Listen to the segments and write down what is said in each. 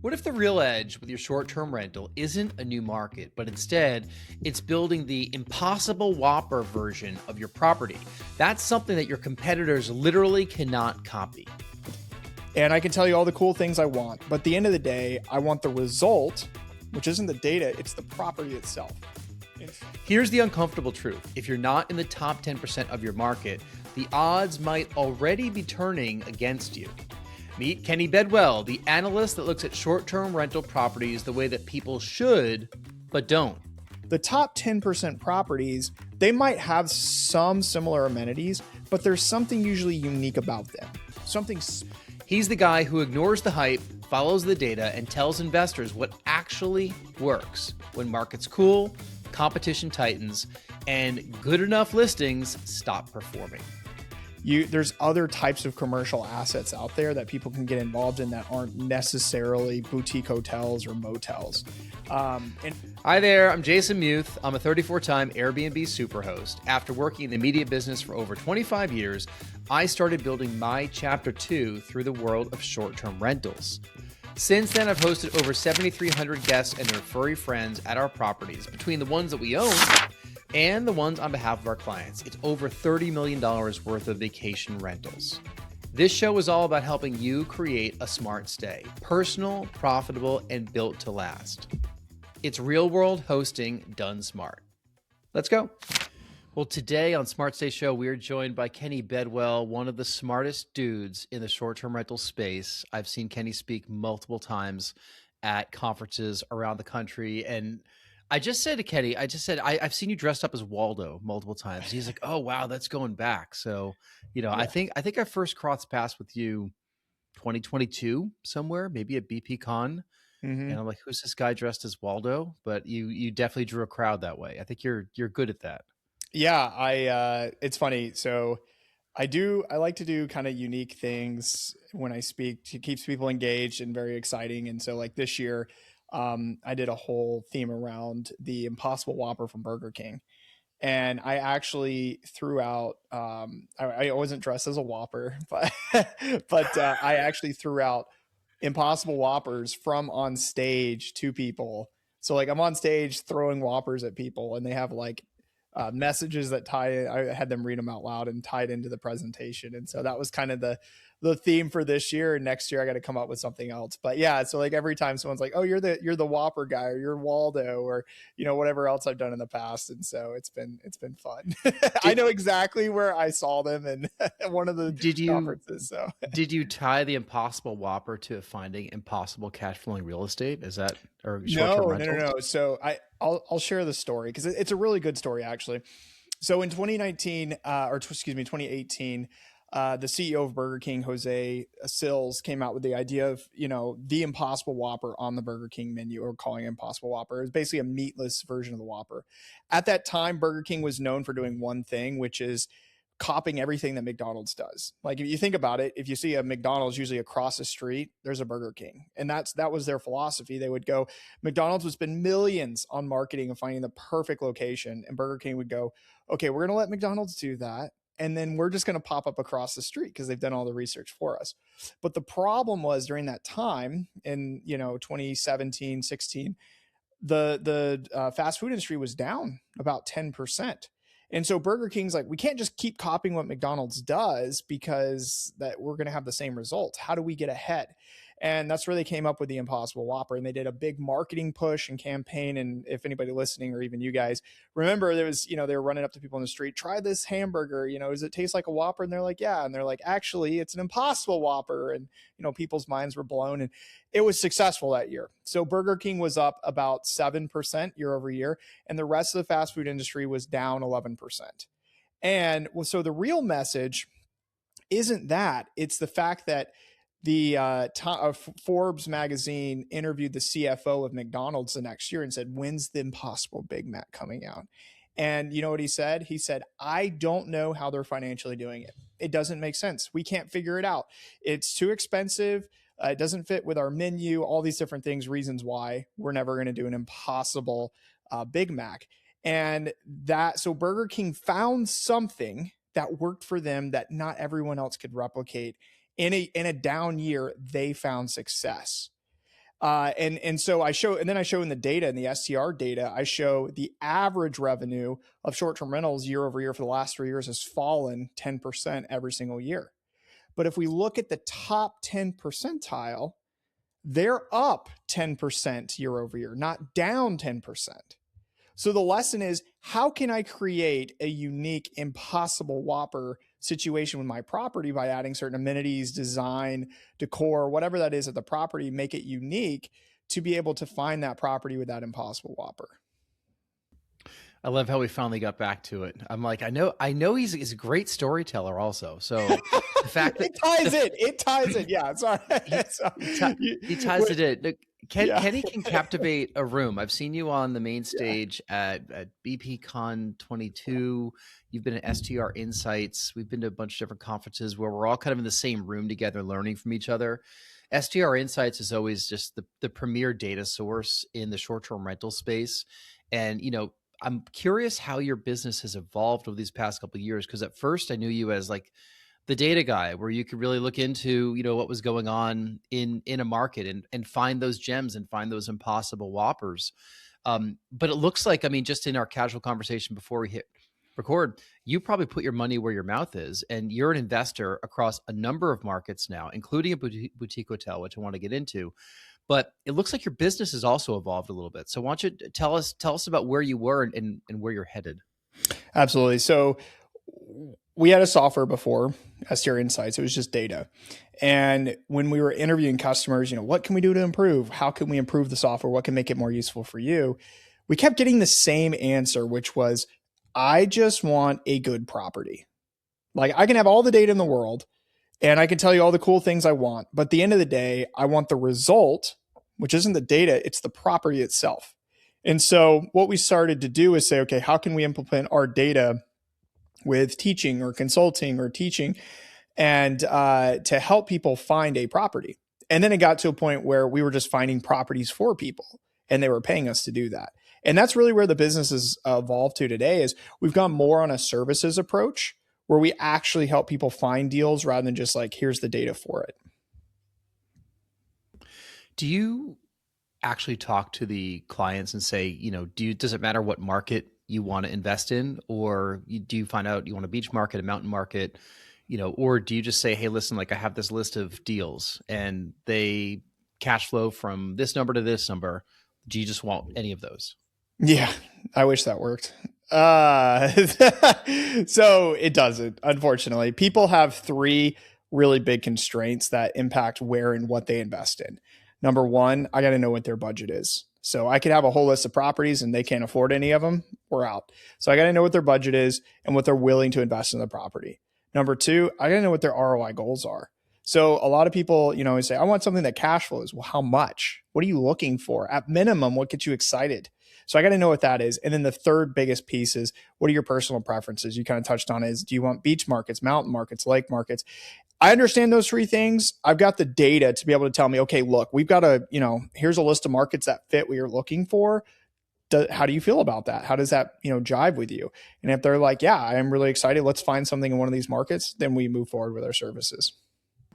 What if the real edge with your short-term rental isn't a new market, but instead it's building the impossible Whopper version of your property? That's something that your competitors literally cannot copy. And I can tell you all the cool things I want, but at the end of the day, I want the result, which isn't the data, it's the property itself. Here's the uncomfortable truth. If you're not in the top 10% of your market, the odds might already be turning against you. Meet Kenny Bedwell, the analyst that looks at short-term rental properties the way that people should, but don't. The top 10% properties, they might have some similar amenities, but there's something usually unique about them. He's the guy who ignores the hype, follows the data, and tells investors what actually works when markets cool, competition tightens, and good enough listings stop performing. There's other types of commercial assets out there that people can get involved in that aren't necessarily boutique hotels or motels. Hi there, I'm Jason Muth. I'm a 34-time Airbnb superhost. After working in the media business for over 25 years, I started building my chapter 2 through the world of short-term rentals. Since then, I've hosted over 7,300 guests and their furry friends at our properties, between the ones that we own and the ones on behalf of our clients. It's over $30 million worth of vacation rentals. This show is all about helping you create a smart stay, personal, profitable, and built to last. It's real world hosting done smart. Let's go. Well, today on Smart Stay Show, we are joined by Kenny Bedwell, one of the smartest dudes in the short-term rental space. I've seen Kenny speak multiple times at conferences around the country, and I just said to Kenny, I've seen you dressed up as Waldo multiple times. He's like, oh, wow, that's going back. So, yeah. I think I first crossed paths with you 2022 somewhere, maybe at BP Con. Mm-hmm. And I'm like, who's this guy dressed as Waldo? But you definitely drew a crowd that way. I think you're good at that. Yeah, it's funny. So I like to do kind of unique things when I speak. It keeps people engaged and very exciting. And so like this year, I did a whole theme around the Impossible Whopper from Burger King. And I actually threw out, I wasn't dressed as a Whopper, but I actually threw out Impossible Whoppers from on stage to people. So like I'm on stage throwing Whoppers at people, and they have like messages that I had them read them out loud and tied into the presentation. And so that was kind of the theme for this year. And next year I got to come up with something else. But yeah, so like every time someone's like, oh, you're the Whopper guy, or you're Waldo, or, whatever else I've done in the past. And so it's been fun. I know exactly where I saw them in one of the conferences. So did you tie the Impossible Whopper to finding impossible cash flowing real estate? Is that, or short-term rentals? No. So I'll share the story because it's a really good story, actually. So in 2018, the CEO of Burger King, Jose Sills, came out with the idea of, the Impossible Whopper on the Burger King menu, or calling it Impossible Whopper. It was basically a meatless version of the Whopper. At that time, Burger King was known for doing one thing, which is copying everything that McDonald's does. Like if you think about it, if you see a McDonald's, usually across the street, there's a Burger King. And that was their philosophy. They would go, McDonald's would spend millions on marketing and finding the perfect location. And Burger King would go, okay, we're going to let McDonald's do that. And then we're just going to pop up across the street because they've done all the research for us. But the problem was during that time in, 2017, 16, the fast food industry was down about 10%. And so Burger King's like, we can't just keep copying what McDonald's does because that we're going to have the same results. How do we get ahead? And that's where they came up with the Impossible Whopper. And they did a big marketing push and campaign. And if anybody listening, or even you guys remember, there was, they were running up to people in the street, try this hamburger, does it taste like a Whopper? And they're like, yeah. And they're like, actually, it's an Impossible Whopper. And, people's minds were blown, and it was successful that year. So Burger King was up about 7% year over year. And the rest of the fast food industry was down 11%. And so the real message isn't that, it's the fact that the Forbes magazine interviewed the CFO of McDonald's the next year and said, when's the Impossible Big Mac coming out? And you know what he said? He said, I don't know how they're financially doing it. It doesn't make sense. We can't figure it out. It's too expensive. It doesn't fit with our menu, all these different things, reasons why we're never going to do an Impossible Big Mac. And so Burger King found something that worked for them that not everyone else could replicate. In a down year, they found success. And so I show, and then I show in the data, in the STR data, I show the average revenue of short-term rentals year over year for the last 3 years has fallen 10% every single year. But if we look at the top 10 percentile, they're up 10% year over year, not down 10%. So the lesson is, how can I create a unique, impossible Whopper situation with my property by adding certain amenities, design, decor, whatever that is at the property, make it unique to be able to find that property with that impossible Whopper. I love how we finally got back to it. I'm like, I know he's a great storyteller also. So the fact that it ties it. Yeah. Sorry. He ties it in. Kenny can captivate a room. I've seen you on the main stage at BPCon 22. You've been at STR Insights. We've been to a bunch of different conferences where we're all kind of in the same room together, learning from each other. STR Insights is always just the premier data source in the short-term rental space. And, I'm curious how your business has evolved over these past couple of years. Because at first I knew you as like the data guy, where you could really look into, what was going on in a market and find those gems and find those impossible Whoppers. But it looks like, just in our casual conversation before we hit record, you probably put your money where your mouth is, and you're an investor across a number of markets now, including a boutique hotel, which I want to get into. But it looks like your business has also evolved a little bit. So why don't you tell us about where you were and where you're headed? Absolutely. So we had a software before STR Insights. It was just data. And when we were interviewing customers, what can we do to improve? How can we improve the software? What can make it more useful for you? We kept getting the same answer, which was, I just want a good property. Like, I can have all the data in the world and I can tell you all the cool things I want. But at the end of the day, I want the result, which isn't the data, it's the property itself. And so what we started to do is say, okay, how can we implement our data with teaching or consulting or teaching and to help people find a property? And then it got to a point where we were just finding properties for people and they were paying us to do that. And that's really where the business has evolved to today. Is we've gone more on a services approach where we actually help people find deals rather than just like, here's the data for it. Do you actually talk to the clients and say, does it matter what market you want to invest in, or do you find out you want a beach market, a mountain market, or do you just say, hey, listen, like I have this list of deals and they cash flow from this number to this number. Do you just want any of those? Yeah, I wish that worked. So it doesn't, unfortunately. People have three really big constraints that impact where and what they invest in. Number one, I got to know what their budget is. So I could have a whole list of properties and they can't afford any of them, we're out. So I got to know what their budget is and what they're willing to invest in the property. Number two, I got to know what their ROI goals are. So a lot of people, say, I want something that cash flows. Well, how much? What are you looking for? At minimum, what gets you excited? So I got to know what that is. And then the third biggest piece is, what are your personal preferences? You kind of touched on is, do you want beach markets, mountain markets, lake markets? I understand those three things. I've got the data to be able to tell me, okay, look, we've got here's a list of markets that fit what you're looking for. How do you feel about that? How does that, jive with you? And if they're like, yeah, I am really excited, let's find something in one of these markets, then we move forward with our services.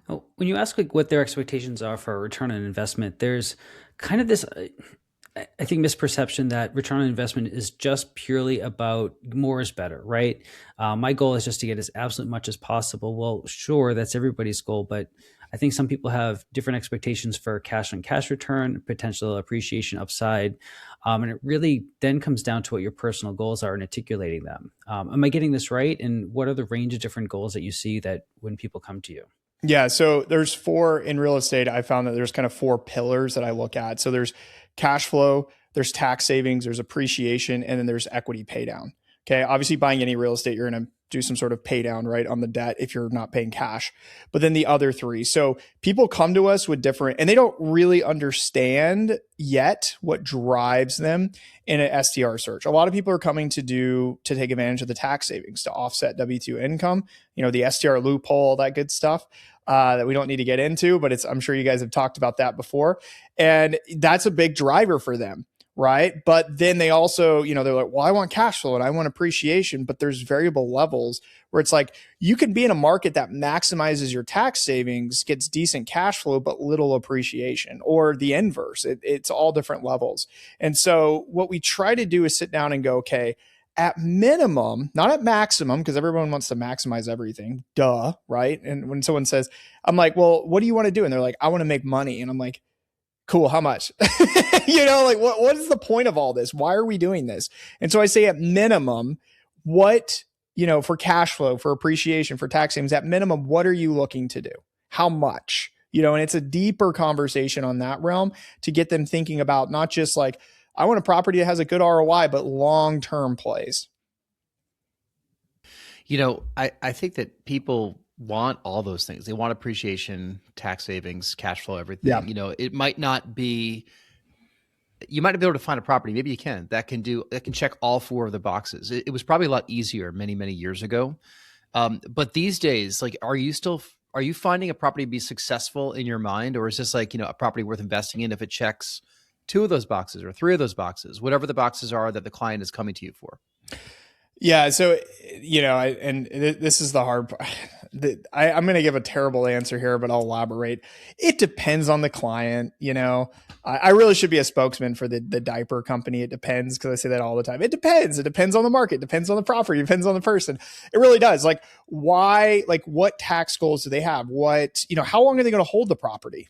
When you ask what their expectations are for a return on investment, there's kind of this, I think, misperception that return on investment is just purely about more is better, right? My goal is just to get as absolute much as possible. Well, sure, that's everybody's goal, but I think some people have different expectations for cash on cash return, potential appreciation upside. And it really then comes down to what your personal goals are and articulating them. Am I getting this right? And what are the range of different goals that you see that when people come to you? Yeah. So there's four in real estate. I found that there's kind of four pillars that I look at. So there's cash flow, there's tax savings, there's appreciation, and then there's equity pay down. Okay. Obviously, buying any real estate, you're going to do some sort of pay down, right, on the debt if you're not paying cash. But then the other three. So people come to us with different, and they don't really understand yet what drives them in an STR search. A lot of people are coming to take advantage of the tax savings to offset W-2 income, the STR loophole, that good stuff. That we don't need to get into, but I'm sure you guys have talked about that before. And that's a big driver for them, right? But then they also, they're like, well, I want cash flow and I want appreciation, but there's variable levels where it's like you can be in a market that maximizes your tax savings, gets decent cash flow, but little appreciation, or the inverse. It's all different levels. And so what we try to do is sit down and go, okay, at minimum, not at maximum, because everyone wants to maximize everything, duh, right? And when someone says, I'm like, well, what do you want to do? And they're like, I want to make money. And I'm like, cool, how much? Like what is the point of all this? Why are we doing this? And so I say at minimum, what, for cash flow, for appreciation, for tax savings, at minimum, what are you looking to do? How much? And it's a deeper conversation on that realm to get them thinking about not just like, I want a property that has a good ROI, but long-term plays. I think that people want all those things. They want appreciation, tax savings, cash flow, everything. Yeah. It might not be, you might not be able to find a property. Maybe you can, that can check all four of the boxes. It was probably a lot easier many, many years ago. But these days, like, are you finding a property to be successful in your mind? Or is this like, a property worth investing in if it checks two of those boxes or three of those boxes, whatever the boxes are that the client is coming to you for? Yeah. So, this is the hard part. I'm going to give a terrible answer here, but I'll elaborate. It depends on the client. I really should be a spokesman for the diaper company. It depends, because I say that all the time. It depends. It depends on the market. It depends on the property. It depends on the person. It really does. Like, why, like, what tax goals do they have? What, how long are they going to hold the property?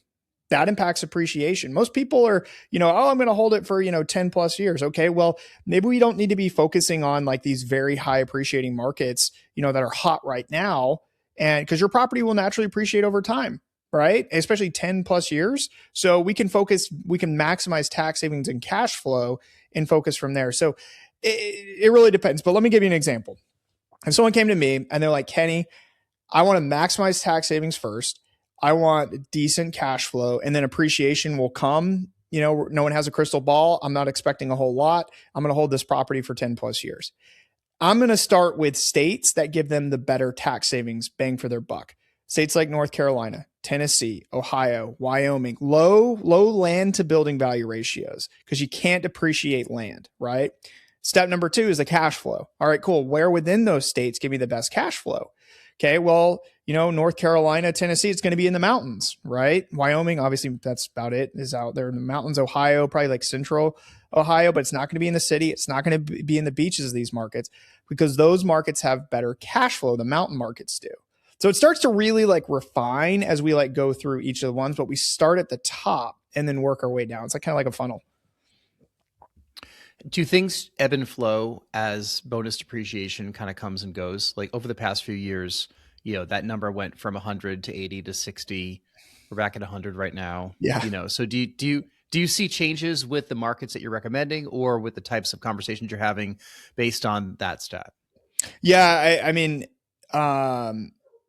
That impacts appreciation. Most people are, I'm going to hold it for, 10 plus years. Okay. Well, maybe we don't need to be focusing on like these very high appreciating markets, that are hot right now. And because your property will naturally appreciate over time, right? Especially 10 plus years. So we can maximize tax savings and cash flow and focus from there. So it really depends. But let me give you an example. If someone came to me and they're like, Kenny, I want to maximize tax savings first. I want decent cash flow, and then appreciation will come. No one has a crystal ball. I'm not expecting a whole lot. I'm going to hold this property for 10 plus years. I'm going to start with states that give them the better tax savings bang for their buck. States like North Carolina, Tennessee, Ohio, Wyoming, low land to building value ratios, because you can't depreciate land, right? Step number 2 is the cash flow. All right, cool. Where within those states give me the best cash flow? Okay, well, North Carolina, Tennessee, it's going to be in the mountains, right? Wyoming, obviously, that's about it, is out there in the mountains. Ohio, probably like central Ohio, but it's not going to be in the city. It's not going to be in the beaches of these markets, because those markets have better cash flow. The mountain markets do. So it starts to really like refine as we like go through each of the ones, but we start at the top and then work our way down. It's like kind of like a funnel. Do things ebb and flow as bonus depreciation kind of comes and goes? Like over the past few years, that number went from 100 to 80 to 60. We're back at 100 right now. Yeah. So do you see changes with the markets that you're recommending, or with the types of conversations you're having based on that stat? Yeah. I mean,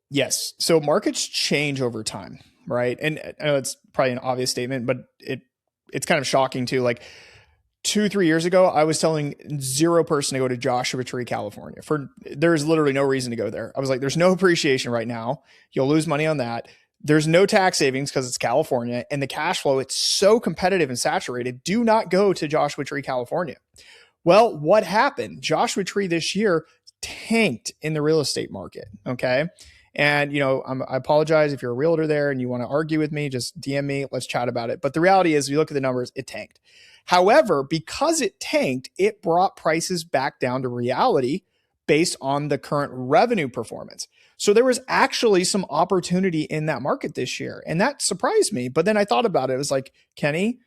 yes. So markets change over time, right? And I know it's probably an obvious statement, but it's kind of shocking too. Like, 2-3 years ago, I was telling zero person to go to Joshua Tree, California. There's literally no reason to go there. I was like, there's no appreciation right now. You'll lose money on that. There's no tax savings because it's California, and the cash flow, it's so competitive and saturated. Do not go to Joshua Tree, California. Well, what happened? Joshua Tree this year tanked in the real estate market. Okay. And, I apologize if you're a realtor there and you want to argue with me, just DM me, let's chat about it. But the reality is, you look at the numbers, it tanked. However, because it tanked, it brought prices back down to reality based on the current revenue performance. So there was actually some opportunity in that market this year. And that surprised me. But then I thought about it. It was like, Kenny,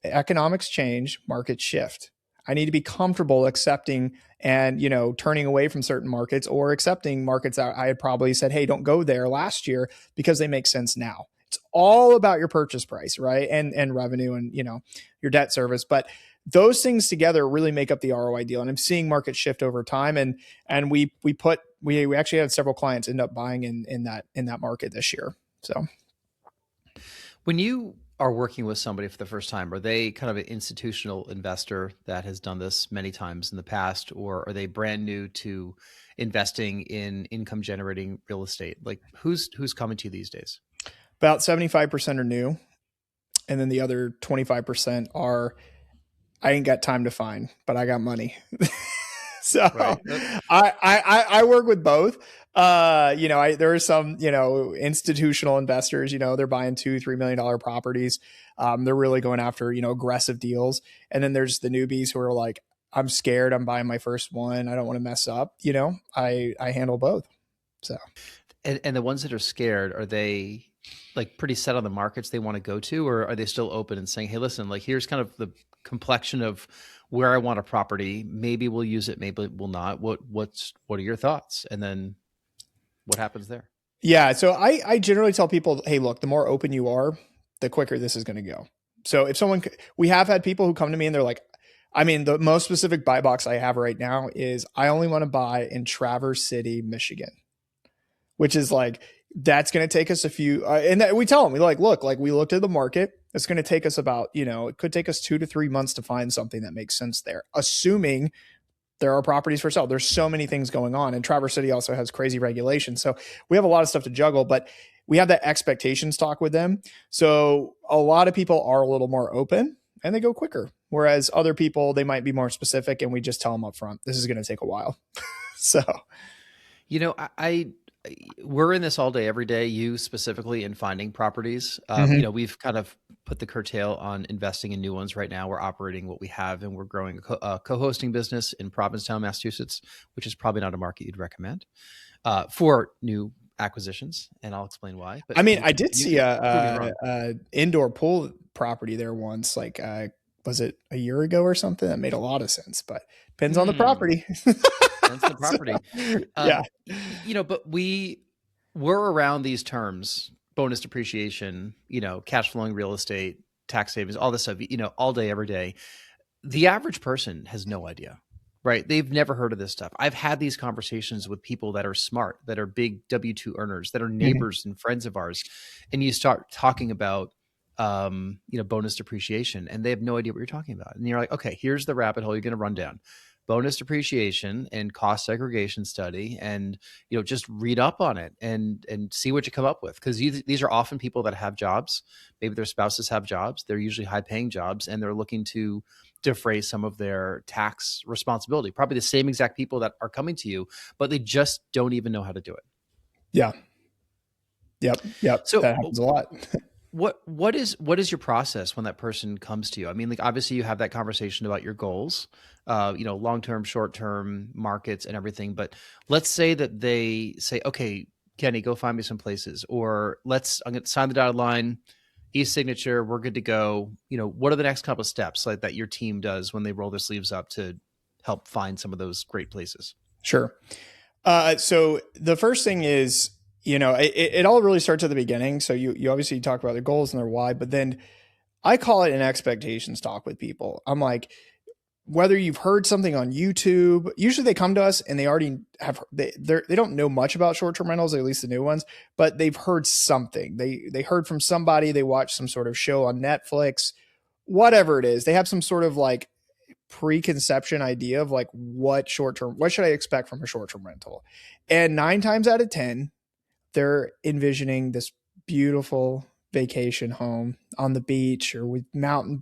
economics change, markets shift. I need to be comfortable accepting and, turning away from certain markets, or accepting markets that I had probably said, hey, don't go there last year, because they make sense now. It's all about your purchase price, right? And revenue and, your debt service. But those things together really make up the ROI deal. And I'm seeing market shift over time. And we actually had several clients end up buying in that market this year. So when you are working with somebody for the first time, are they kind of an institutional investor that has done this many times in the past, or are they brand new to investing in income generating real estate? Like, who's coming to you these days? About 75% are new. And then the other 25% are I ain't got time to find, but I got money. So Right. I work with both. There are some, institutional investors, they're buying $2-3 million properties. They're really going after, aggressive deals. And then there's the newbies who are like, I'm scared. I'm buying my first one. I don't want to mess up. I handle both. So, And the ones that are scared, are they like pretty set on the markets they want to go to, or are they still open and saying, hey, listen, like here's kind of the complexion of where I want a property. Maybe we'll use it, maybe we'll not. What are your thoughts? And then what happens there? yeah. So I generally tell people, hey, look, the more open you are, the quicker this is going to go. So if we have had people who come to me and they're like, I mean, the most specific buy box I have right now is I only want to buy in Traverse City, Michigan, which is like, that's going to take us a few, we tell them, we like, look, like we looked at the market. It's going to take us about, it could take us 2 to 3 months to find something that makes sense there, assuming there are properties for sale. There's so many things going on, and Traverse City also has crazy regulations. So we have a lot of stuff to juggle, but we have that expectations talk with them. So a lot of people are a little more open and they go quicker. Whereas other people, they might be more specific and we just tell them up front, this is going to take a while. So, we're in this all day, every day, you specifically in finding properties. We've kind of put the curtail on investing in new ones right now. We're operating what we have, and we're growing a co-hosting business in Provincetown, Massachusetts, which is probably not a market you'd recommend for new acquisitions. And I'll explain why. But I did see a indoor pool property there once, like, was it a year ago or something? That made a lot of sense, but depends on the property. That's the property. Yeah. But we're around these terms: bonus depreciation, cash flowing real estate, tax savings, all this stuff, all day, every day. The average person has no idea, right? They've never heard of this stuff. I've had these conversations with people that are smart, that are big W-2 earners, that are neighbors and friends of ours. And you start talking about, bonus depreciation, and they have no idea what you're talking about. And you're like, okay, here's the rabbit hole you're going to run down: bonus depreciation and cost segregation study, and just read up on it and see what you come up with, because these are often people that have jobs. Maybe their spouses have jobs. They're usually high paying jobs, and they're looking to defray some of their tax responsibility. Probably the same exact people that are coming to you, but they just don't even know how to do it. Yeah. Yep. So that happens a lot. What is your process when that person comes to you? I mean, like, obviously you have that conversation about your goals, long-term, short-term markets and everything. But let's say that they say, okay, Kenny, go find me some places, or I'm going to sign the dotted line, e-signature, we're good to go. What are the next couple of steps like that your team does when they roll their sleeves up to help find some of those great places? Sure. So the first thing is, it all really starts at the beginning. So you obviously talk about their goals and their why, but then I call it an expectations talk with people. I'm like, whether you've heard something on YouTube, usually they come to us and they already they don't know much about short-term rentals, at least the new ones, but they've heard something. They heard from somebody, they watched some sort of show on Netflix, whatever it is. They have some sort of like preconception idea of like what should I expect from a short-term rental? And 9 times out of 10, they're envisioning this beautiful vacation home on the beach or with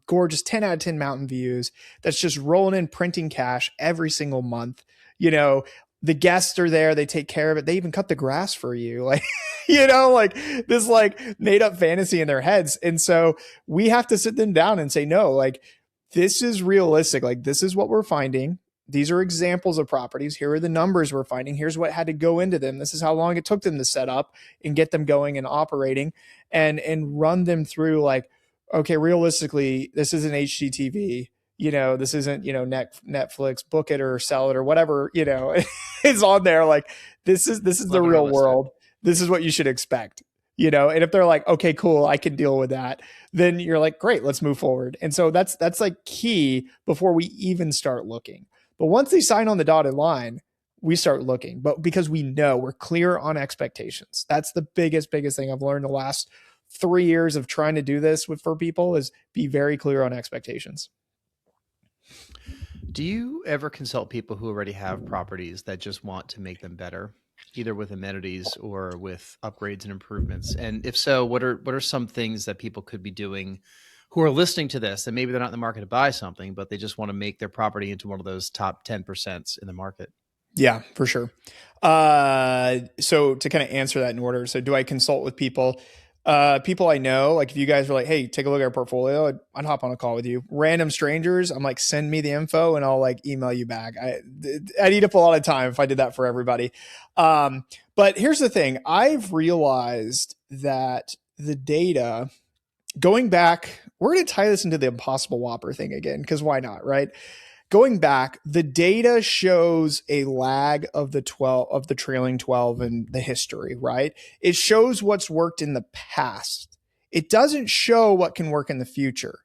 gorgeous 10 out of 10 mountain views that's just rolling in, printing cash every single month. The guests are there, they take care of it. They even cut the grass for you. Like, like this like made up fantasy in their heads. And so we have to sit them down and say, no, like, this is realistic. Like, this is what we're finding. These are examples of properties. Here are the numbers we're finding. Here's what had to go into them. This is how long it took them to set up and get them going and operating, and run them through like, okay, realistically, this isn't HGTV. This isn't, Netflix, book it or sell it or whatever, is on there. Like, this is the real world. This is what you should expect. And if they're like, okay, cool, I can deal with that, then you're like, great, let's move forward. And so that's like key before we even start looking. But once they sign on the dotted line, we start looking. But because we know we're clear on expectations, that's the biggest thing I've learned the last 3 years of trying to do this for people, is be very clear on expectations. Do you ever consult people who already have properties that just want to make them better, either with amenities or with upgrades and improvements? And if so, what are some things that people could be doing who are listening to this, and maybe they're not in the market to buy something, but they just want to make their property into one of those top 10% in the market? Yeah, for sure. So to kind of answer that in order, so do I consult with people? People I know, like if you guys were like, hey, take a look at our portfolio, I'd hop on a call with you. Random strangers, I'm like, send me the info and I'll like email you back. I'd eat up a lot of time if I did that for everybody. But here's the thing. I've realized that the data, going back, we're going to tie this into the impossible Whopper thing again, because why not, right? Going back, the data shows a lag of the trailing 12 in the history, right? It shows what's worked in the past. It doesn't show what can work in the future.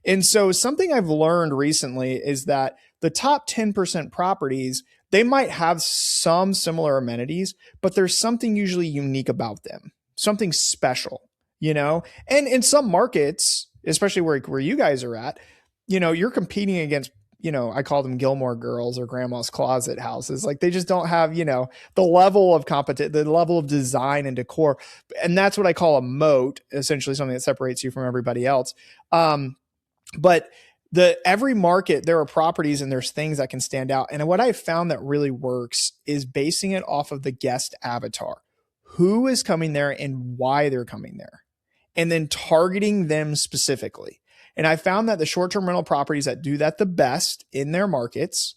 And so something I've learned recently is that the top 10% properties, they might have some similar amenities, but there's something usually unique about them, something special, and in some markets, especially where you guys are at, you're competing against, I call them Gilmore Girls or Grandma's Closet houses. Like they just don't have, the level of the level of design and decor. And that's what I call a moat, essentially something that separates you from everybody else. But every market, there are properties and there's things that can stand out. And what I've found that really works is basing it off of the guest avatar. Who is coming there and why they're coming there, and then targeting them specifically. And I found that the short-term rental properties that do that the best in their markets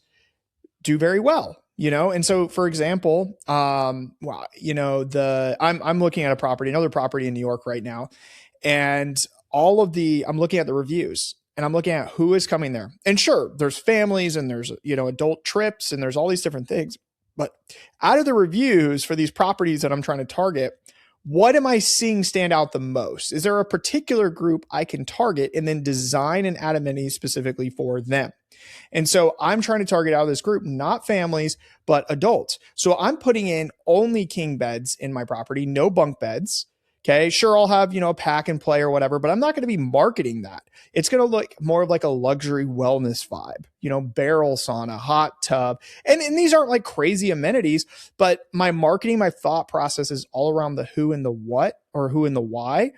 do very well, And so, for example, I'm looking at another property in New York right now, and I'm looking at the reviews, and I'm looking at who is coming there. And sure, there's families and there's, adult trips and there's all these different things. But out of the reviews for these properties that I'm trying to target, what am I seeing stand out the most? Is there a particular group I can target and then design an add amenities specifically for them? And so I'm trying to target out of this group, not families, but adults. So I'm putting in only king beds in my property, no bunk beds. Okay. Sure. I'll have, a pack and play or whatever, but I'm not going to be marketing that. It's going to look more of like a luxury wellness vibe, barrel sauna, hot tub. And these aren't like crazy amenities, but my marketing, my thought process is all around the who and the what, or who and the why,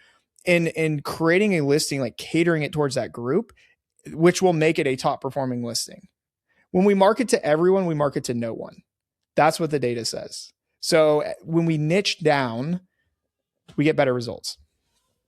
and creating a listing, like catering it towards that group, which will make it a top performing listing. When we market to everyone, we market to no one. That's what the data says. So when we niche down, we get better results.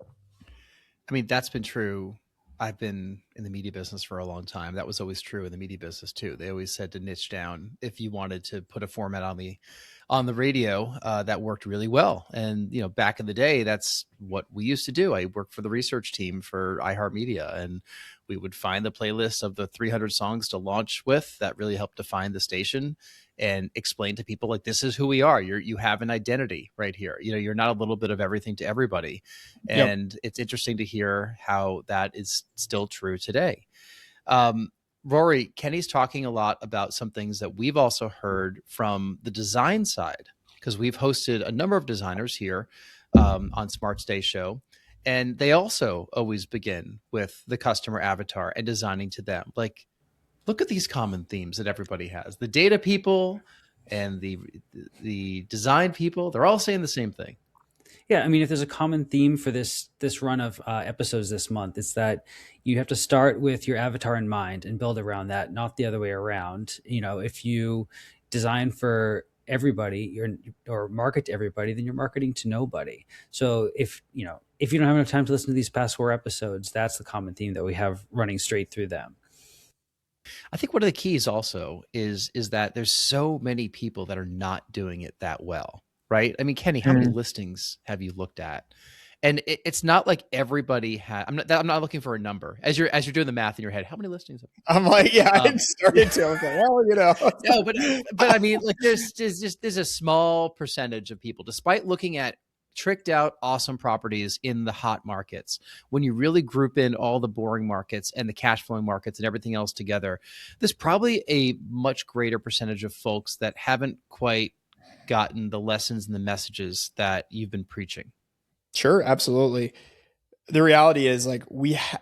I mean, that's been true. I've been in the media business for a long time. That was always true in the media business too. They always said to niche down. If you wanted to put a format on the radio, that worked really well. And, back in the day, that's what we used to do. I worked for the research team for iHeartMedia, and we would find the playlist of the 300 songs to launch with that really helped define the station and explain to people, like, this is who we are. You have an identity right here. You're not a little bit of everything to everybody. And It's interesting to hear how that is still true today. Rory, Kenny's talking a lot about some things that we've also heard from the design side, because we've hosted a number of designers here on Smart Stay Show. And they also always begin with the customer avatar and designing to them. Like, look at these common themes that everybody has. The data people and the design people, they're all saying the same thing. Yeah, I mean, if there's a common theme for this run of episodes this month, it's that you have to start with your avatar in mind and build around that, not the other way around. If you design for everybody or market to everybody, then you're marketing to nobody. So if you don't have enough time to listen to these past 4 episodes, that's the common theme that we have running straight through them. I think one of the keys also is that there's so many people that are not doing it that well, right? I mean, Kenny, how many listings have you looked at? And it's not like everybody has. I'm not looking for a number as you're doing the math in your head. How many listings? I'm like, I started to. Okay, well, No, but I mean, like, there's a small percentage of people, despite looking at tricked out awesome properties in the hot markets, when you really group in all the boring markets and the cash flowing markets and everything else together, there's probably a much greater percentage of folks that haven't quite gotten the lessons and the messages that you've been preaching. Sure, absolutely. The reality is, like,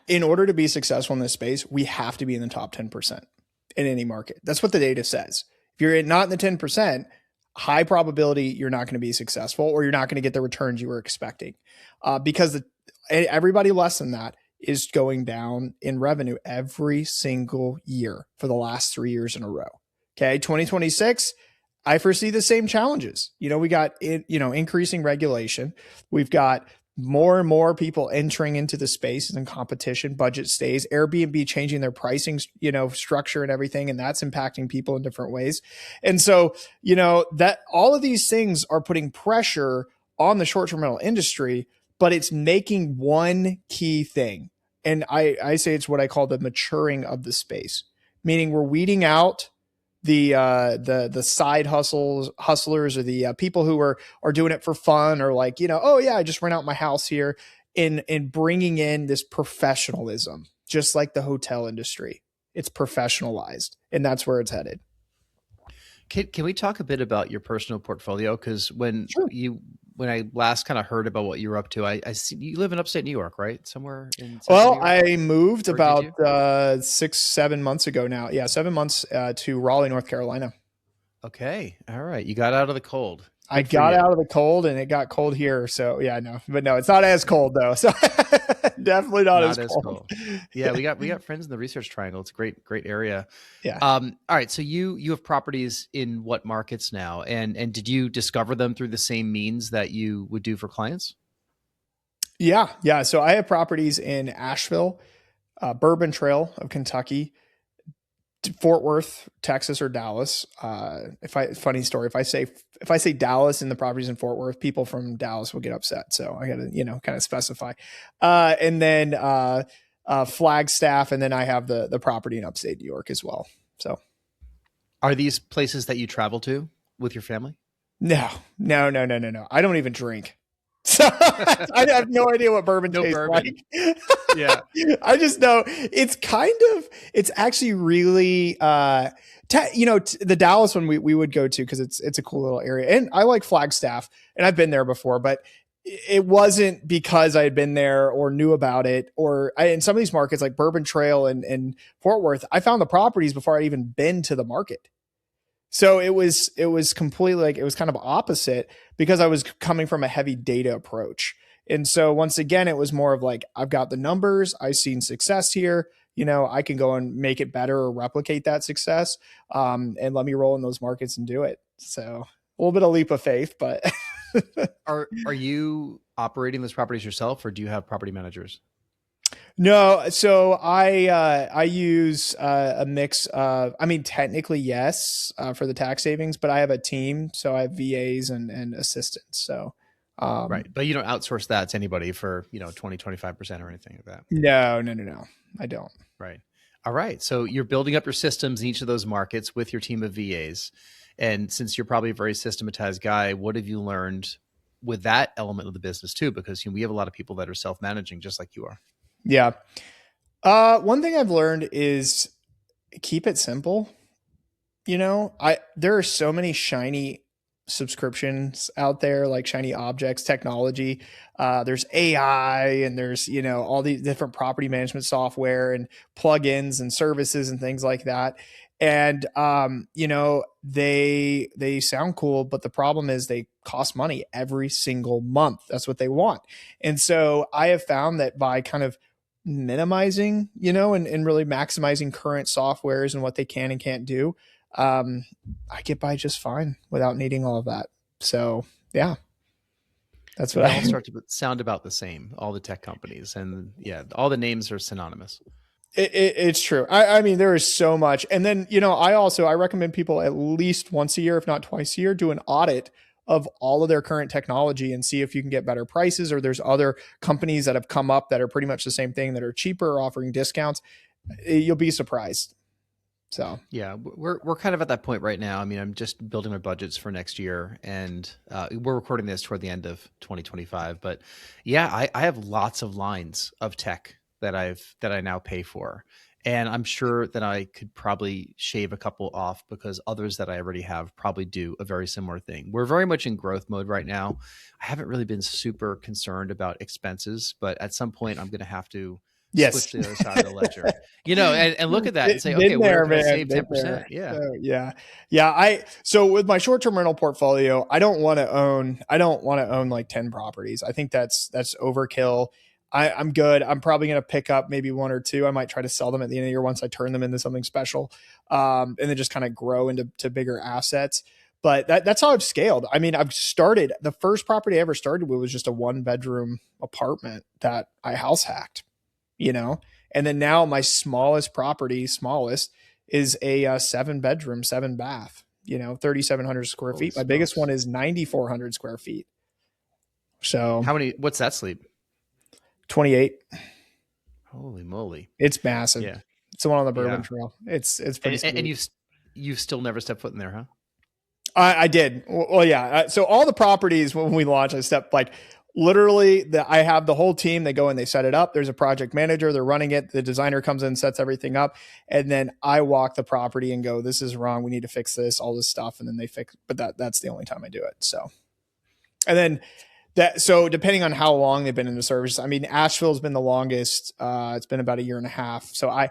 in order to be successful in this space, we have to be in the top 10% in any market. That's what the data says. If you're not in the 10%, high probability you're not going to be successful, or you're not going to get the returns you were expecting, because everybody less than that, is going down in revenue every single year for the last 3 years in a row. Okay. 2026, I foresee the same challenges. We got increasing regulation. We've got more and more people entering into the space and competition, budget stays, Airbnb changing their pricing, structure and everything. And that's impacting people in different ways. And so, that all of these things are putting pressure on the short-term rental industry, but it's making one key thing. And I say it's what I call the maturing of the space, meaning we're weeding out the side hustlers or the people who are doing it for fun, or like, oh yeah, I just rent out my house here, in bringing in this professionalism, just like the hotel industry. It's professionalized, and that's where it's headed. Can we talk a bit about your personal portfolio? Because when I last kind of heard about what you were up to, I see you live in upstate New York, right? Somewhere in Central New York? I moved about 6-7 months ago now. Yeah, 7 months to Raleigh, North Carolina. Okay, all right. You got out of the cold. I got out of the cold, and it got cold here. So yeah, no, it's not as cold though. So definitely not as cold. Yeah, we got friends in the Research Triangle. It's a great area. Yeah. All right. So you have properties in what markets now, and did you discover them through the same means that you would do for clients? Yeah. So I have properties in Asheville, Bourbon Trail of Kentucky, Fort Worth, Texas, or Dallas. Funny story. If I say Dallas and the properties in Fort Worth, people from Dallas will get upset. So I got to, kind of specify. And then Flagstaff, and then I have the property in upstate New York as well. So, are these places that you travel to with your family? No. I don't even drink. So I have no idea what bourbon tastes like. Yeah. I just know it's actually really, the Dallas one we would go to because it's a cool little area. And I like Flagstaff, and I've been there before, but it wasn't because I had been there or knew about it, in some of these markets like Bourbon Trail and Fort Worth, I found the properties before I'd even been to the market. So it was completely like, it was kind of opposite because I was coming from a heavy data approach. And so once again, it was more of like, I've got the numbers, I've seen success here, I can go and make it better or replicate that success. And let me roll in those markets and do it. So a little bit of leap of faith, but are you operating those properties yourself, or do you have property managers? No. So I use a mix of, technically yes, for the tax savings, but I have a team. So I have VAs and assistants. So, right. But you don't outsource that to anybody for, 20, 25% or anything like that. No, I don't. Right. All right. So you're building up your systems in each of those markets with your team of VAs. And since you're probably a very systematized guy, what have you learned with that element of the business too? Because we have a lot of people that are self-managing just like you are. Yeah. One thing I've learned is keep it simple. There are so many shiny subscriptions out there, like shiny objects, technology. There's AI, and there's, all these different property management software and plugins and services and things like that. And, they sound cool, but the problem is they cost money every single month. That's what they want. And so I have found that by kind of minimizing, and really maximizing current softwares and what they can and can't do, I get by just fine without needing all of that. So yeah, that's what all start to sound about the same, all the tech companies, and all the names are synonymous. It's true. There is so much. And then, I recommend people at least once a year, if not twice a year, do an audit of all of their current technology and see if you can get better prices, or there's other companies that have come up that are pretty much the same thing that are cheaper or offering discounts. You'll be surprised. So yeah, we're kind of at that point right now. I'm just building my budgets for next year, and we're recording this toward the end of 2025. But yeah, I have lots of lines of tech that I now pay for. And I'm sure that I could probably shave a couple off because others that I already have probably do a very similar thing. We're very much in growth mode right now. I haven't really been super concerned about expenses, but at some point I'm going to have to switch to the other side of the ledger, and look at that and say, okay, where can I save 10%? Yeah. So with my short-term rental portfolio, I don't want to own like 10 properties. I think that's overkill. I'm good. I'm probably going to pick up maybe one or two. I might try to sell them at the end of the year once I turn them into something special, and then just kind of grow into bigger assets. But that's how I've scaled. I mean, I've started, the first property I ever started with was just a 1-bedroom apartment that I house hacked, and then now my smallest property, is a 7-bedroom, 7-bath, 3,700 square Holy feet. My biggest smokes. one is 9,400 square feet. So what's that sleep? 28. Holy moly. It's massive. Yeah. It's the one on the Bourbon Trail. It's pretty sweet. And you've still never stepped foot in there, huh? I did. Well, yeah. So all the properties when we launch, I step literally I have the whole team. They go and they set it up. There's a project manager. They're running it. The designer comes in, sets everything up. And then I walk the property and go, this is wrong. We need to fix this, all this stuff. And then they fix, but that's the only time I do it. So, and then so depending on how long they've been in the service, I mean, Asheville's been the longest. It's been about 1.5 years. So I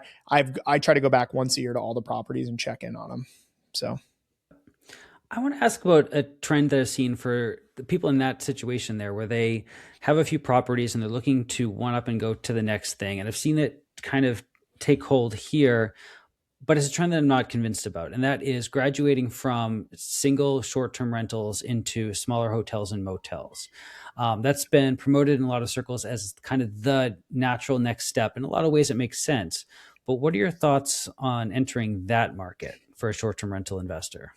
try to go back once a year to all the properties and check in on them. So I want to ask about a trend that I've seen for the people in that situation there, where they have a few properties and they're looking to one up and go to the next thing. And I've seen it kind of take hold here, but it's a trend that I'm not convinced about. And that is graduating from single short-term rentals into smaller hotels and motels. That's been promoted in a lot of circles as kind of the natural next step. In a lot of ways, it makes sense. But what are your thoughts on entering that market for a short-term rental investor?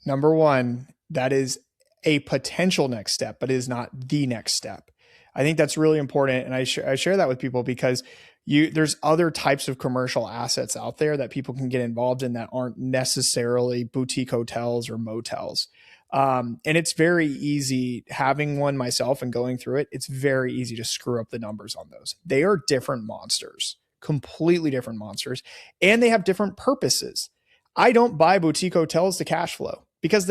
Number one, that is a potential next step, but it is not the next step. I think that's really important. And I share that with people because there's other types of commercial assets out there that people can get involved in that aren't necessarily boutique hotels or motels. And it's very easy, having one myself and going through it, it's very easy to screw up the numbers on those. They are different monsters, completely different monsters, and they have different purposes. I don't buy boutique hotels to cash flow because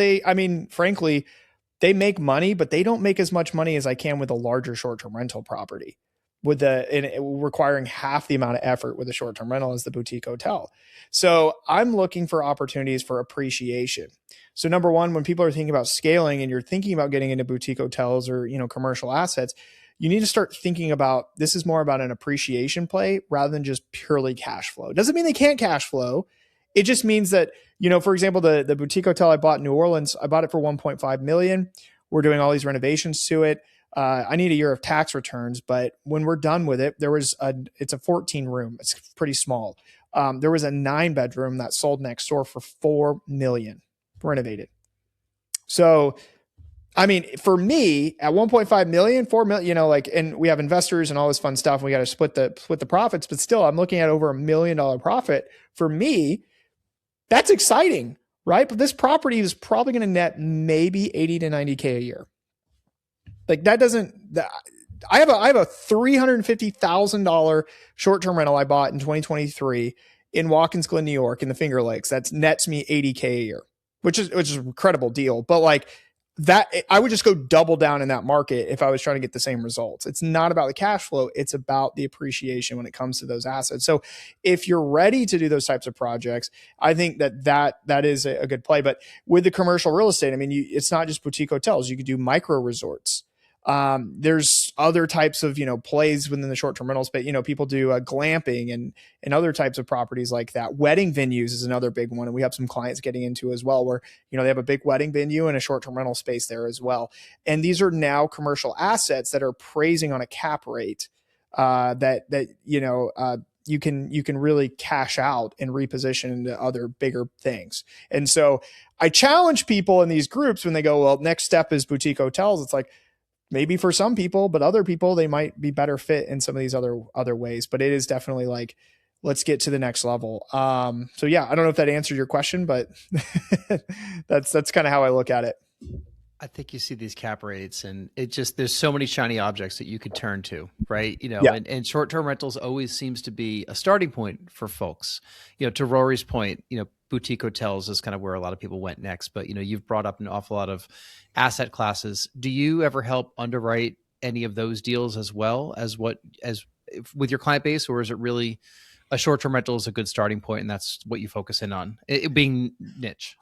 frankly, they make money, but they don't make as much money as I can with a larger short-term rental property, requiring half the amount of effort with a short-term rental as the boutique hotel. So I'm looking for opportunities for appreciation. So number one, when people are thinking about scaling and you're thinking about getting into boutique hotels or, commercial assets, you need to start thinking about, this is more about an appreciation play rather than just purely cash flow. It doesn't mean they can't cash flow. It just means that, for example, the boutique hotel I bought in New Orleans, I bought it for $1.5 million. We're doing all these renovations to it. I need a year of tax returns, but when we're done with it, it's a 14 room. It's pretty small. There was a 9-bedroom that sold next door for $4 million renovated. So, for me at 1.5 million, 4 million, and we have investors and all this fun stuff. And we got to split the profits, but still I'm looking at over $1 million profit for me. That's exciting, right? But this property is probably going to net maybe 80 to 90K a year. I have a $350,000 short-term rental I bought in 2023 in Watkins Glen, New York, in the Finger Lakes. That nets me 80K a year, which is an incredible deal. But that, I would just go double down in that market if I was trying to get the same results. It's not about the cash flow. It's about the appreciation when it comes to those assets. So if you're ready to do those types of projects, I think that is a good play. But with the commercial real estate, it's not just boutique hotels. You could do micro resorts. There's other types of, plays within the short-term rental space. People do glamping and other types of properties like that. Wedding venues is another big one. And we have some clients getting into as well, where, they have a big wedding venue and a short-term rental space there as well. And these are now commercial assets that are praising on a cap rate, you can really cash out and reposition into other bigger things. And so I challenge people in these groups when they go, well, next step is boutique hotels. It's like, maybe for some people, but other people, they might be better fit in some of these other ways. But it is definitely let's get to the next level. So yeah, I don't know if that answered your question, but that's kind of how I look at it. I think you see these cap rates and there's so many shiny objects that you could turn to, right? And short-term rentals always seems to be a starting point for folks. To Rory's point, boutique hotels is kind of where a lot of people went next, but you've brought up an awful lot of asset classes. Do you ever help underwrite any of those deals as well as with your client base, or is it really a short-term rental is a good starting point and that's what you focus in on, it being niche?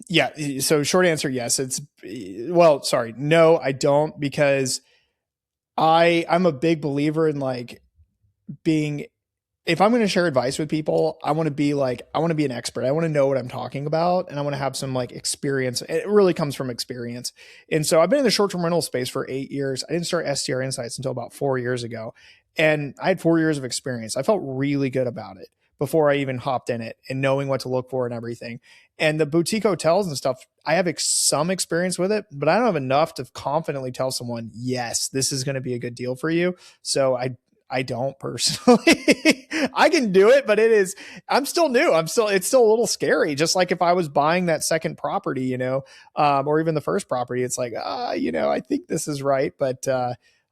Yeah. So short answer, yes. No, I don't, because I'm a big believer in like being, if I'm going to share advice with people, I want to be an expert. I want to know what I'm talking about, and I want to have some like experience. It really comes from experience. And so I've been in the short-term rental space for 8 years. I didn't start STR Insights until about 4 years ago. And I had 4 years of experience. I felt really good about it before I even hopped in it and knowing what to look for and everything. And the boutique hotels and stuff, I have some experience with it, but I don't have enough to confidently tell someone, yes, this is going to be a good deal for you. So I don't personally. I can do it, but I'm still new. it's still a little scary. Just like if I was buying that second property, or even the first property, it's like, I think this is right. But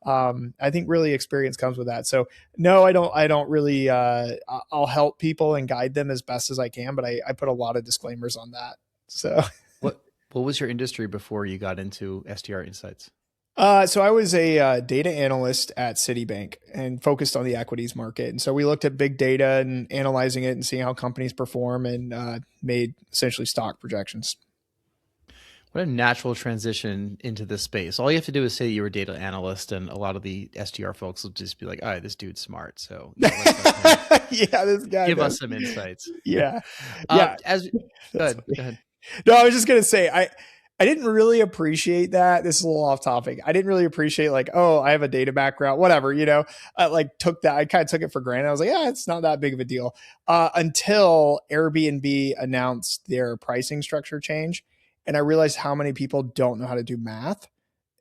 I think really experience comes with that. So no, I don't really, I'll help people and guide them as best as I can, but I put a lot of disclaimers on that. So what was your industry before you got into STR Insights? So I was a data analyst at Citibank and focused on the equities market. And so we looked at big data and analyzing it and seeing how companies perform, and made essentially stock projections. What a natural transition into this space. All you have to do is say you're a data analyst, and a lot of the STR folks will just be like, all right, this dude's smart. So yeah, this guy give us some insights. Yeah. Go ahead. No, I was just going to say, I didn't really appreciate that. This is a little off topic. I didn't really appreciate like, oh, I have a data background, whatever, I kind of took it for granted. I was like, yeah, it's not that big of a deal. Until Airbnb announced their pricing structure change. And I realized how many people don't know how to do math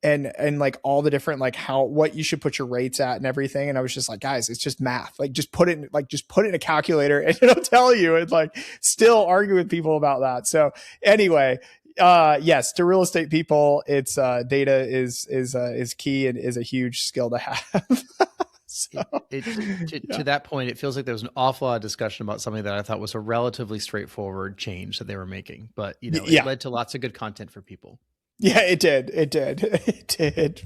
and like all the different, like what you should put your rates at and everything. And I was just like, guys, it's just math. Like just put it in a calculator and it'll tell you. And like still argue with people about that. So anyway, yes, to real estate people, it's data is key and is a huge skill to have. So, to that point, it feels like there was an awful lot of discussion about something that I thought was a relatively straightforward change that they were making, but it led to lots of good content for people. Yeah, it did. It did.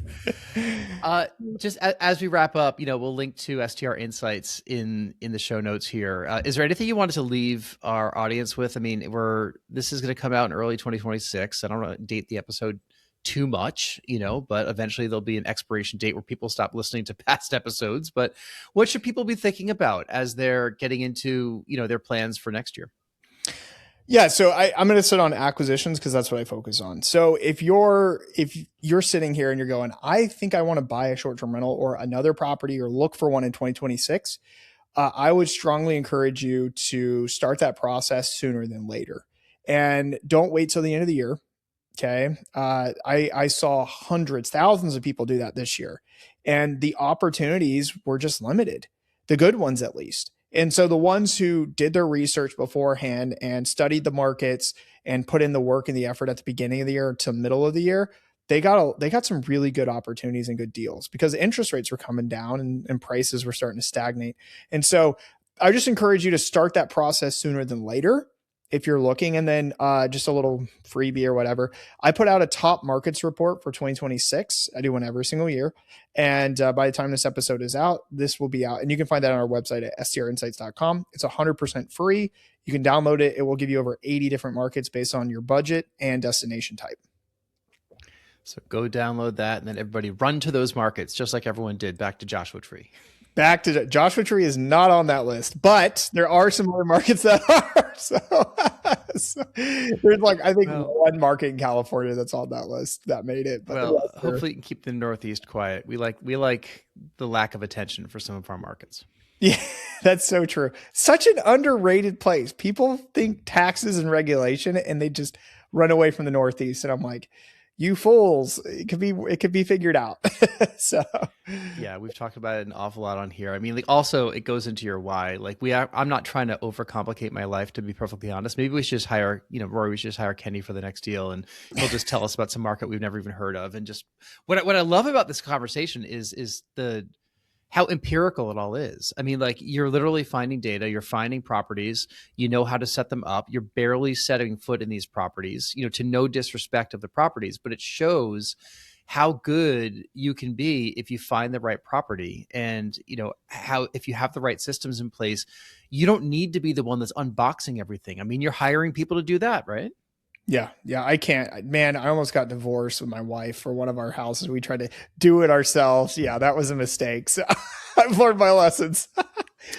Just as we wrap up, we'll link to STR Insights in the show notes here. Is there anything you wanted to leave our audience with? I mean, this is going to come out in early 2026. I don't want to date the episode too much, but eventually there'll be an expiration date where people stop listening to past episodes. But what should people be thinking about as they're getting into, their plans for next year? Yeah, so I'm going to sit on acquisitions because that's what I focus on. So if you're sitting here and you're going, I think I want to buy a short-term rental or another property or look for one in 2026, I would strongly encourage you to start that process sooner than later, and don't wait till the end of the year. Okay. I saw hundreds, thousands of people do that this year, and the opportunities were just limited, the good ones at least. And so the ones who did their research beforehand and studied the markets and put in the work and the effort at the beginning of the year to middle of the year, they got some really good opportunities and good deals because interest rates were coming down and prices were starting to stagnate. And so I just encourage you to start that process sooner than later if you're looking. And then just a little freebie or whatever. I put out a top markets report for 2026. I do one every single year. And by the time this episode is out, this will be out. And you can find that on our website at strinsights.com. It's 100% free. You can download it. It will give you over 80 different markets based on your budget and destination type. So go download that, and then everybody run to those markets, just like everyone did back to Joshua Tree. Back to Joshua Tree is not on that list, but there are some other markets that are. So there's I think one market in California that's on that list that made it. But hopefully you can keep the Northeast quiet. We like the lack of attention for some of our markets. Yeah, that's so true. Such an underrated place. People think taxes and regulation, and they just run away from the Northeast. And I'm like, you fools, it could be figured out. So yeah, we've talked about it an awful lot on here. I mean, also it goes into your why. I'm not trying to overcomplicate my life, to be perfectly honest. Maybe we should just hire, Rory, we should just hire Kenny for the next deal, and he'll just tell us about some market we've never even heard of. And just what I love about this conversation is how empirical it all is. I mean, you're literally finding data, you're finding properties, you know how to set them up. You're barely setting foot in these properties, to no disrespect of the properties, but it shows how good you can be if you find the right property. And, how, if you have the right systems in place, you don't need to be the one that's unboxing everything. I mean, you're hiring people to do that, right? Yeah. Yeah. I can't, man, I almost got divorced with my wife for one of our houses. We tried to do it ourselves. Yeah. That was a mistake. So I've learned my lessons.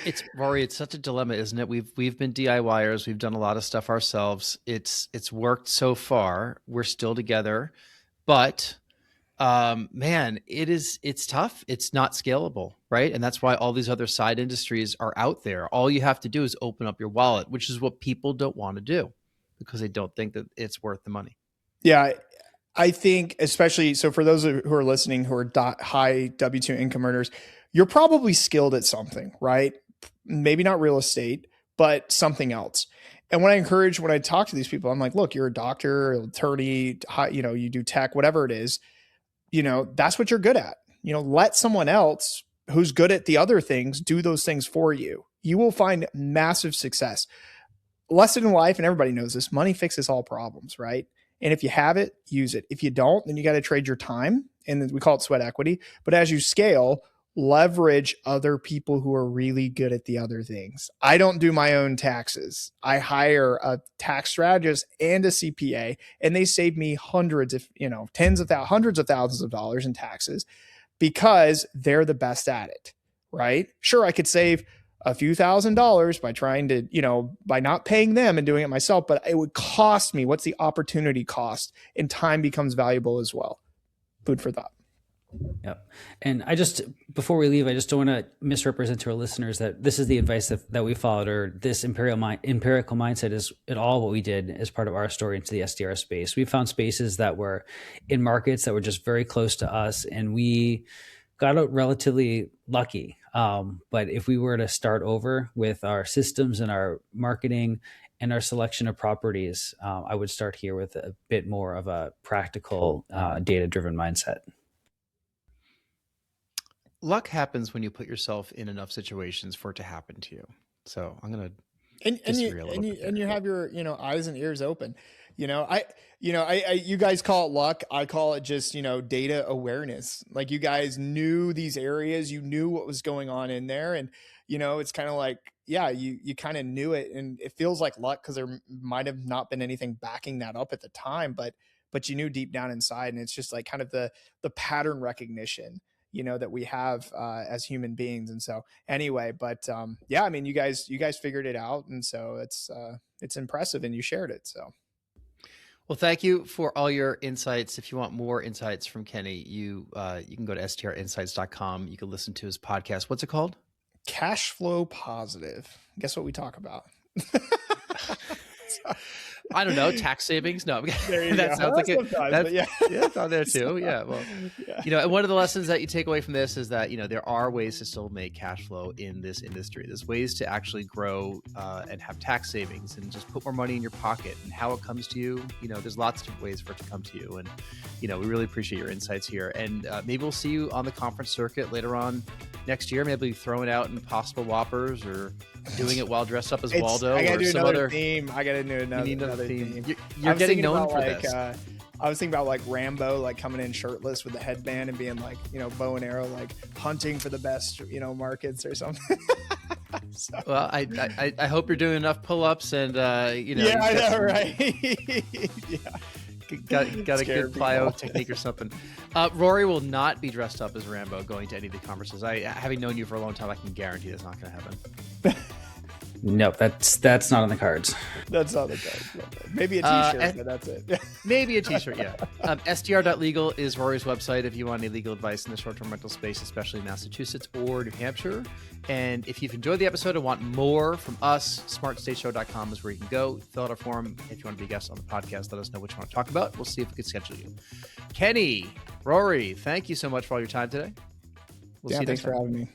It's Rory, it's such a dilemma, isn't it? We've been DIYers. We've done a lot of stuff ourselves. It's worked so far. We're still together, but man, it's tough. It's not scalable, right? And that's why all these other side industries are out there. All you have to do is open up your wallet, which is what people don't want to do because they don't think that it's worth the money. Yeah. I think especially, so for those who are listening, who are high W-2 income earners, you're probably skilled at something, right? Maybe not real estate, but something else. And when I talk to these people, I'm like, look, you're a doctor, attorney, you do tech, whatever it is, that's what you're good at. Let someone else who's good at the other things do those things for you. You will find massive success. Lesson in life, and everybody knows this, money fixes all problems, right? And if you have it, use it. If you don't, then you got to trade your time. And we call it sweat equity. But as you scale, leverage other people who are really good at the other things. I don't do my own taxes. I hire a tax strategist and a CPA, and they save me hundreds of, hundreds of thousands of dollars in taxes because they're the best at it, right? Sure, I could save a few $1,000s by trying to, by not paying them and doing it myself, but it would cost me. What's the opportunity cost? And time becomes valuable as well. Food for thought. Yep. And before we leave, I just don't want to misrepresent to our listeners that this is the advice that we followed, or this empirical mindset is at all what we did as part of our story into the STR space. We found spaces that were in markets that were just very close to us, and we got out relatively lucky. But if we were to start over with our systems and our marketing and our selection of properties, I would start here with a bit more of a practical, data-driven mindset. Luck happens when you put yourself in enough situations for it to happen to you. So I'm going to disagree a little bit. And you have your, eyes and ears open. You guys call it luck. I call it just, data awareness. Like, you guys knew these areas, you knew what was going on in there. And, it's kind of like, yeah, you kind of knew it, and it feels like luck because there might've not been anything backing that up at the time, but you knew deep down inside. And it's just like kind of the pattern recognition, that we have as human beings. And so anyway, but yeah, I mean, you guys figured it out. And so it's impressive, and you shared it. So. Well, thank you for all your insights. If you want more insights from Kenny, you can go to strinsights.com. You can listen to his podcast. What's it called? Cash Flow Positive. Guess what we talk about? I don't know, tax savings. No, that sounds like it. Yeah, it's on there too. Yeah. Well, and one of the lessons that you take away from this is that, there are ways to still make cash flow in this industry. There's ways to actually grow and have tax savings and just put more money in your pocket, and how it comes to you. There's lots of different ways for it to come to you. And, we really appreciate your insights here. And maybe we'll see you on the conference circuit later on next year. Maybe throwing out Impossible Whoppers, or doing it while dressed up as Waldo, I gotta or do some another other theme. I gotta do another theme. You're getting known for this. I was thinking about like Rambo, like coming in shirtless with a headband and being like, bow and arrow, like hunting for the best, markets or something. So. Well, I hope you're doing enough pull-ups and Yeah, I know, right? Yeah. Got a good plyo technique or something. Rory will not be dressed up as Rambo going to any of the conferences. Having known you for a long time, I can guarantee that's not going to happen. Nope, that's not on the cards. That's not on the cards. Maybe a t-shirt, but that's it. Maybe a t-shirt, yeah. STR.legal is Rory's website if you want any legal advice in the short-term rental space, especially in Massachusetts or New Hampshire. And if you've enjoyed the episode and want more from us, smartstateshow.com is where you can go. Fill out our form if you want to be a guest on the podcast. Let us know what you want to talk about. We'll see if we can schedule you. Kenny, Rory, thank you so much for all your time today. Thanks for having me.